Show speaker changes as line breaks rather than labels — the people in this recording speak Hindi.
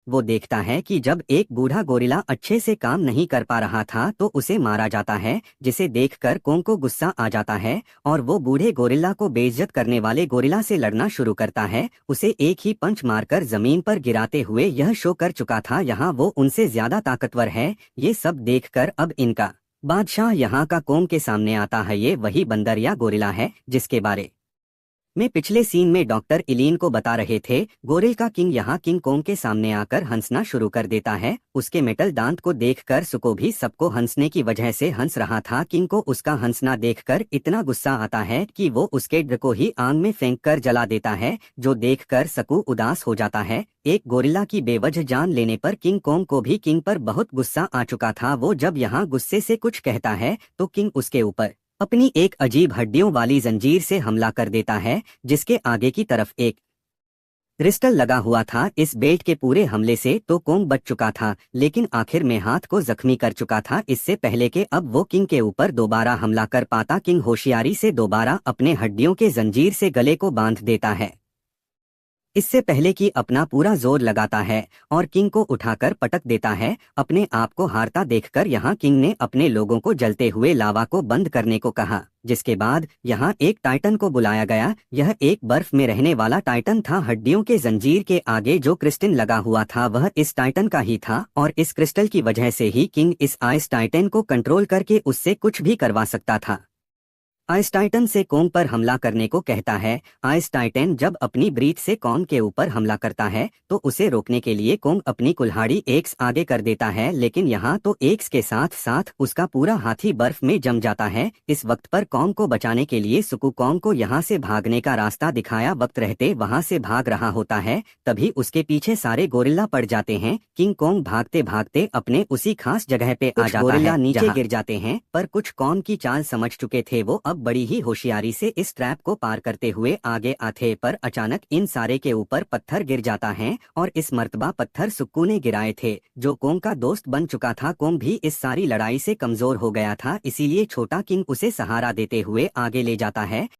वो देखता है कि जब एक बूढ़ा गोरिल्ला अच्छे से काम नहीं कर पा रहा था तो उसे मारा जाता है, जिसे देखकर कोंग को गुस्सा आ जाता है और वो बूढ़े गोरिल्ला को बेइज्जत करने वाले गोरिल्ला से लड़ना शुरू करता है, उसे एक ही पंच मारकर जमीन पर गिराते हुए यह शो कर चुका था यहाँ वो उनसे ज्यादा ताकतवर है। ये सब देखकर अब इनका बादशाह यहाँ का कोंग के सामने आता है। ये वही बंदर या गोरिल्ला है जिसके बारे में पिछले सीन में डॉक्टर इलीन को बता रहे थे। गोरिल का किंग यहाँ किंग कोंग के सामने आकर हंसना शुरू कर देता है। उसके मेटल दांत को देखकर सुको भी सबको हंसने की वजह से हंस रहा था। किंग को उसका हंसना देखकर इतना गुस्सा आता है कि वो उसके ड्र को ही आग में फेंक कर जला देता है, जो देखकर सकू उदास हो जाता है। एक गोरिल्ला की बेवजह जान लेने पर किंग कोंग को भी किंग पर बहुत गुस्सा आ चुका था। वो जब यहाँ गुस्से से कुछ कहता है तो किंग उसके ऊपर अपनी एक अजीब हड्डियों वाली जंजीर से हमला कर देता है, जिसके आगे की तरफ एक क्रिस्टल लगा हुआ था। इस बेल्ट के पूरे हमले से तो कोंग बच चुका था, लेकिन आखिर में हाथ को जख्मी कर चुका था। इससे पहले के अब वो किंग के ऊपर दोबारा हमला कर पाता, किंग होशियारी से दोबारा अपने हड्डियों के जंजीर से गले को बांध देता है। इससे पहले कि अपना पूरा जोर लगाता है और किंग को उठाकर पटक देता है। अपने आप को हारता देखकर यहाँ किंग ने अपने लोगों को जलते हुए लावा को बंद करने को कहा, जिसके बाद यहाँ एक टाइटन को बुलाया गया। यह एक बर्फ में रहने वाला टाइटन था। हड्डियों के जंजीर के आगे जो क्रिस्टल लगा हुआ था वह इस टाइटन का ही था, और इस क्रिस्टल की वजह से ही किंग इस आइस टाइटन को कंट्रोल करके उससे कुछ भी करवा सकता था। आइस टाइटन से कोंग पर हमला करने को कहता है। आइस टाइटन जब अपनी ब्रीथ से कोंग के ऊपर हमला करता है तो उसे रोकने के लिए कोंग अपनी कुल्हाड़ी एक्स आगे कर देता है, लेकिन यहाँ तो एक्स के साथ साथ उसका पूरा हाथी बर्फ में जम जाता है। इस वक्त पर कोंग को बचाने के लिए सुकू कोंग को यहाँ से भागने का रास्ता दिखाया वक्त रहते वहाँ से भाग रहा होता है, तभी उसके पीछे सारे गोरिल्ला पड़ जाते हैं। किंग कोंग भागते भागते अपने उसी खास जगह पे आ जाता है। नीचे गिर जाते हैं, पर कुछ कोंग की चाल समझ चुके थे। वो अब बड़ी ही होशियारी से इस ट्रैप को पार करते हुए आगे आते, पर अचानक इन सारे के ऊपर पत्थर गिर जाता है, और इस मर्तबा पत्थर सुक्कू ने गिराए थे, जो कोंग का दोस्त बन चुका था। कोंग भी इस सारी लड़ाई से कमजोर हो गया था, इसीलिए छोटा किंग उसे सहारा देते हुए आगे ले जाता है।